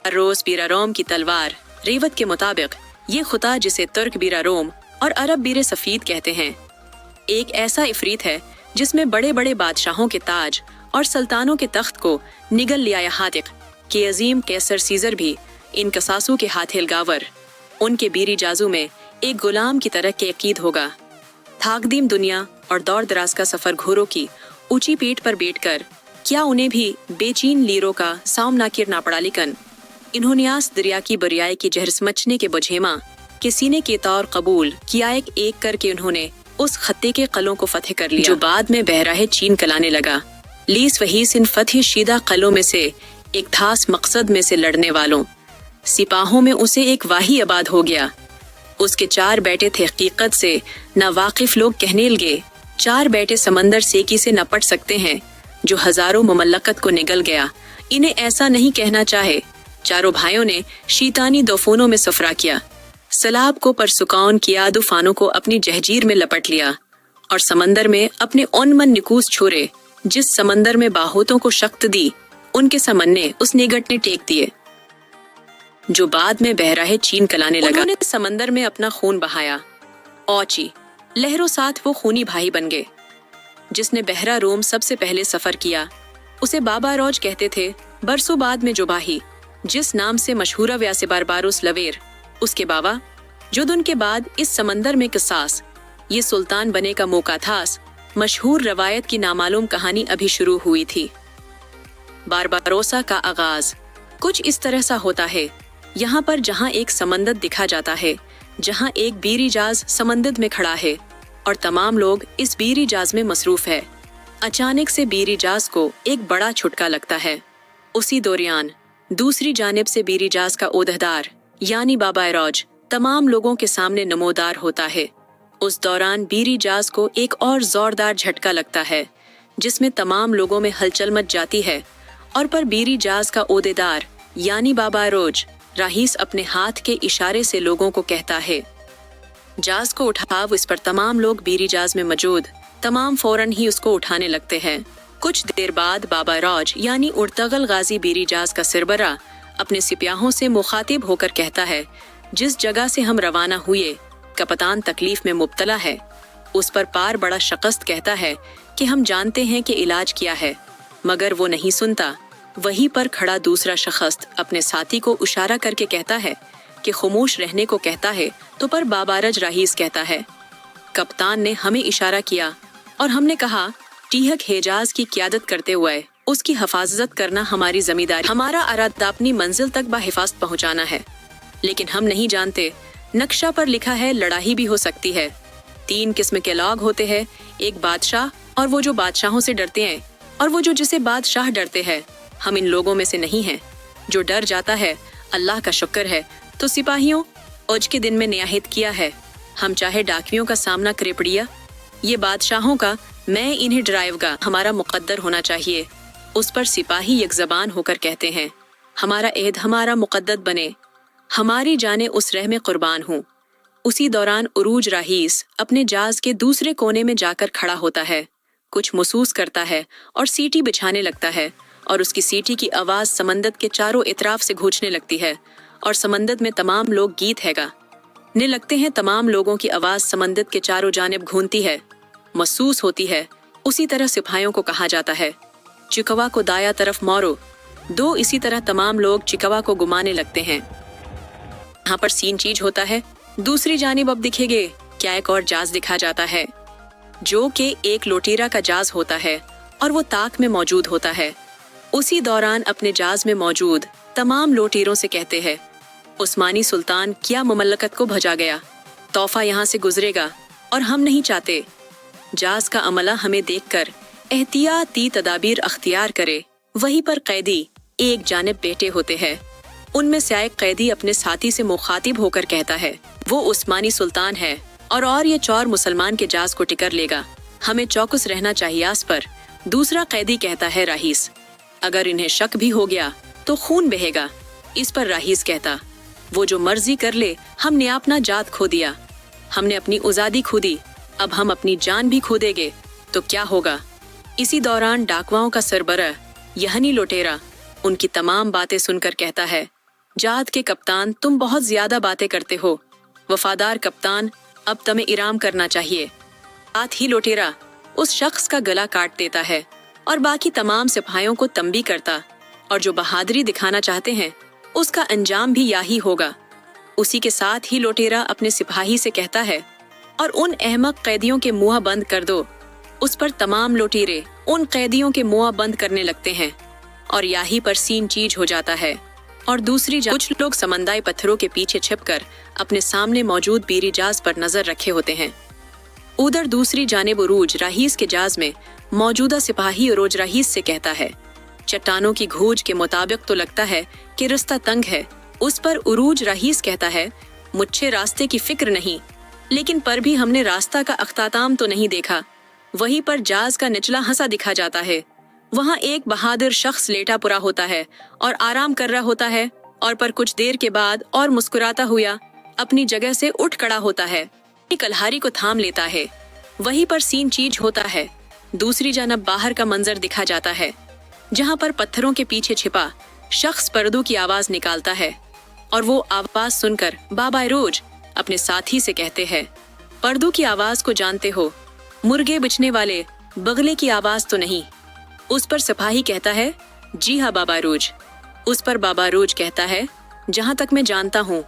रोस बीरा रोम की तलवार। रेवत के मुताबिक ये खुदा, जिसे तुर्क बीरा रोम और अरब बीरे सफीद कहते हैं, एक ऐसा इफरीत है जिसमें बड़े बड़े बादशाहों के ताज और सुल्तानों के तख्त को निगल लिया। हातिक के अजीम कैसर सीजर भी इन कसासों के हाथ हिलगावर। उनके बीरी जाजू में एक गुलाम की तरह के अकीद होगा। थाकदीम दुनिया और दौर दराज का सफर घोरों की ऊंची पीठ पर बैठकर क्या उन्हें भी बेचैन लीरों का सामना करना पड़ा, लेकिन इन्होंने आस दरिया की बरियाई की जहर समझने के बुझेमा के सीने के तौर कबूल किया। एक करके उन्होंने उस खत्ते के कलों को फतेह कर लिया जो बाद में बहराहे चीन कलाने लगा। लीस वहीस इन फतेह शीदा कलों में से एक खास मकसद में से लड़ने वालों सिपाहों में उसे एक वाही आबाद हो गया। उसके 4 बेटे थे। हकीकत से ना वाकिफ लोग कहने लगे, 4 बेटे समंदर सेकी से न पट सकते हैं जो हजारों मुमल्लकत को निगल गया। इन्हें ऐसा नहीं कहना चाहे। चारों भाइयों ने शीतानी दोफोनों में सफरा किया, सलाब को परसुकान किया, दूफानों को अपनी जहजीर में लपट लिया और समंदर में अपने उनमन निकूस छोड़े। जिस समंदर में बाहोतों को शक्त दी, उनके समन्ने उस निगट ने टेक दिए जो बाद में बहराहे चीन कलाने लगा। उन्होंने समंदर में अपना खून बहाया। औची लहरों साथ वो खूनी भाई बन गए। जिसने बहरा रोम सबसे पहले सफर किया उसे बाबा रोज कहते थे। बरसों बाद में जो बाही जिस नाम से मशहूरा व्यासे बारबारोस लवेर, उसके बाबा जुद के बाद इस समंदर में किसास ये सुल्तान बने का मौका था। मशहूर रवायत की नामालूम कहानी अभी शुरू हुई थी। बारबारोसा का आगाज कुछ इस तरह सा होता है। यहाँ पर जहाँ एक समंदर दिखा जाता है, जहाँ एक बीरी जहाज समंदर में खड़ा है और तमाम लोग इस बीरी जहाज में मसरूफ है, अचानक से बीरी जहाज को एक बड़ा झटका लगता है। उसी दौरान दूसरी जानिब से बीरी जहाज का ओहदेदार यानी बाबा रोज तमाम लोगों के सामने नमोदार होता है। उस दौरान बीरी जहाज को एक और जोरदार झटका लगता है जिसमें तमाम लोगों में हलचल मच जाती है और पर बीरी जहाज का ओहदेदार यानी बाबा रोज राहीस अपने हाथ के इशारे से लोगों को कहता है, जहाज को उठाओ। इस पर तमाम लोग बीरी जहाज में मौजूद तमाम फौरन ही उसको उठाने लगते हैं। कुछ देर बाद बाबा रोज यानी उर्तगल गाजी बीरी जहाज का सिरबरा अपने सिपाहियों से मुखातिब होकर कहता है, जिस जगह से हम रवाना हुए कप्तान तकलीफ में मुब्तला है। उस पर पार बड़ा शकस्त कहता है कि हम जानते हैं कि इलाज किया है, मगर वो नहीं सुनता। वहीं पर खड़ा दूसरा शख्स अपने साथी को इशारा करके कहता है कि खामोश रहने को कहता है, तो पर बाबारज राहीस कहता है, कप्तान ने हमें इशारा किया और हमने कहा टीहक हेजाज की क़यादत करते हुए उसकी हिफाजत करना हमारी जिम्मेदारी। हमारा इरादा अपनी मंजिल तक बाहिफाजत पहुंचाना है, लेकिन हम नहीं जानते नक्शा पर लिखा है लड़ाई भी हो सकती है। 3 किस्म के लोग होते हैं, एक बादशाह और वो जो बादशाहों से डरते हैं और वो जो जिसे बादशाह डरते हैं। हम इन लोगों में से नहीं हैं। जो डर जाता है अल्लाह का शुक्र है। तो सिपाहियों, आज के दिन में नियाहित किया है, हम चाहे डाकियों का सामना करे पड़िया, ये बादशाहों का मैं इन्हें डराएगा हमारा मुकद्दर होना चाहिए। उस पर सिपाही एक ज़बान होकर कहते हैं, हमारा एहद हमारा मुकद्दर बने, हमारी जाने उस रह में कुर्बान हूँ। उसी दौरान उरूज राहीस अपने जहाज के दूसरे कोने में जाकर खड़ा होता है, कुछ महसूस करता है और सीटी बिछाने लगता है और उसकी सीटी की आवाज़ समंदर के चारों इतराफ से गूंजने लगती है और समंदर में तमाम लोग गीत हैगा ने लगते हैं। तमाम लोगों की आवाज़ समंदर के चारों जानिब घूमती है, महसूस होती है। उसी तरह सिपाहियों को कहा जाता है, चिकवा को दाया तरफ मोरो दो। इसी तरह तमाम लोग चिकवा को घुमाने लगते हैं। यहाँ पर सीन चीज होता है। दूसरी जानिब अब दिखेगे क्या एक और जहाज दिखा जाता है जो कि एक लोटीरा का जहाज होता है और वो ताक में मौजूद होता है। उसी दौरान अपने जहाज में मौजूद तमाम लोटीरों से कहते हैं, उस्मानी सुल्तान क्या मुमल्लकत को भजा गया, तोहफा यहाँ से गुजरेगा और हम नहीं चाहते जहाज का अमला हमें देखकर एहतियाती तदाबीर अख्तियार करे। वहीं पर कैदी एक जानिब बैठे होते हैं। उनमें से एक कैदी अपने साथी से मुखातिब होकर कहता है, वो उस्मानी सुल्तान है और ये चौर मुसलमान के जहाज को टिकर लेगा, हमें चौकस रहना चाहिए। इस पर दूसरा कैदी कहता है, राहीस अगर इन्हें शक भी हो गया तो खून बहेगा। इस पर राहीस कहता, वो जो मर्जी कर ले, हमने अपना जात खो दिया, हमने अपनी आज़ादी खो दी, अब हम अपनी जान भी खो देंगे तो क्या होगा। इसी दौरान डाकवाओं का सरबराह यानी लुटेरा उनकी तमाम बातें सुनकर कहता है, जाद के कप्तान, तुम बहुत ज्यादा बातें करते हो। वफादार कप्तान, अब तुम्हें इराम करना चाहिए। साथ ही लुटेरा उस शख्स का गला काट देता है और बाकी तमाम सिपाहियों को तंबी करता, और जो बहादुरी दिखाना चाहते हैं उसका अंजाम भी यही होगा। उसी के साथ ही लुटेरा अपने सिपाही से कहता है, और उन अहमक कैदियों के मुंह बंद कर दो। उस पर तमाम लुटेरे उन कैदियों के मुंह बंद करने लगते हैं और यहीं पर सीन चीज हो जाता है। और दूसरी कुछ लोग समंदाई पत्थरों के पीछे छिपकर अपने सामने मौजूद बीरी जहाज पर नजर रखे होते हैं। उधर दूसरी जानिब उरूज रहीस के जहाज में मौजूदा सिपाही उरूज रहीस से कहता है, चट्टानों की घूज के मुताबिक तो लगता है कि रास्ता तंग है। उस पर उरूज रहीस कहता है, मुझे रास्ते की फिक्र नहीं, लेकिन पर भी हमने रास्ता का अख्ताताम तो नहीं देखा। वहीं पर जहाज का निचला हंसा दिखा जाता है। वहाँ एक बहादुर शख्स लेटा पुरा होता है और आराम कर रहा होता है, और पर कुछ देर के बाद और मुस्कुराता हुआ अपनी जगह से उठ खड़ा होता है, कल्हारी को थाम लेता है। वहीं पर सीन चीज होता है। दूसरी जानब बाहर का मंजर दिखा जाता है, जहाँ पर पत्थरों के पीछे छिपा शख्स पर्दों की आवाज निकालता है, और वो आवाज सुनकर बाबा रोज अपने साथी से कहते हैं, पर्दों की आवाज को जानते हो? मुर्गे बिछने वाले बगले की आवाज तो नहीं? उस पर सिपाही कहता है, जी हाँ बाबा रोज। उस पर बाबा रोज कहता है, जहाँ तक मैं जानता हूँ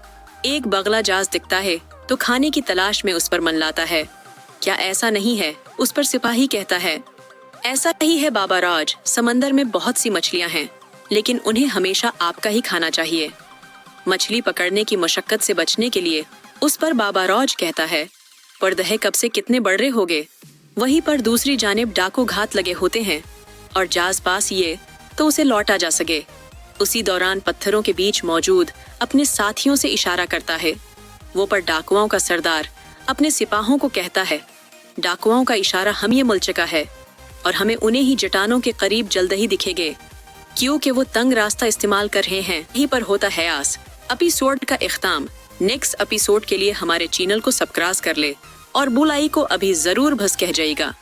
एक बगला जहाज दिखता है तो खाने की तलाश में उस पर मन लाता है। क्या ऐसा नहीं है? उस पर सिपाही कहता है, ऐसा ही है बाबा राज। समंदर में बहुत सी मछलियाँ हैं, लेकिन उन्हें हमेशा आपका ही खाना चाहिए। मछली पकड़ने की मशक्कत से बचने के लिए उस पर बाबा राज कहता है, पर्दहे कब से कितने बढ़ रहे होगे। वहीं पर दूसरी जानिब डाकू घात लगे होते हैं और जहाज पास ये तो उसे लौटा जा सके। उसी दौरान पत्थरों के बीच मौजूद अपने साथियों से इशारा करता है। वो पर डाकुओं का सरदार अपने सिपाहों को कहता है, डाकुओं का इशारा हम ये मिल चुका है और हमें उन्हें ही चट्टानों के करीब जल्द ही दिखेंगे, क्योंकि वो तंग रास्ता इस्तेमाल कर रहे हैं। यहीं पर होता है आस एपिसोड का इख्ताम। नेक्स्ट एपिसोड के लिए हमारे चैनल को सब्सक्राइब कर ले और बुलाई को अभी जरूर भस कह जाएगा।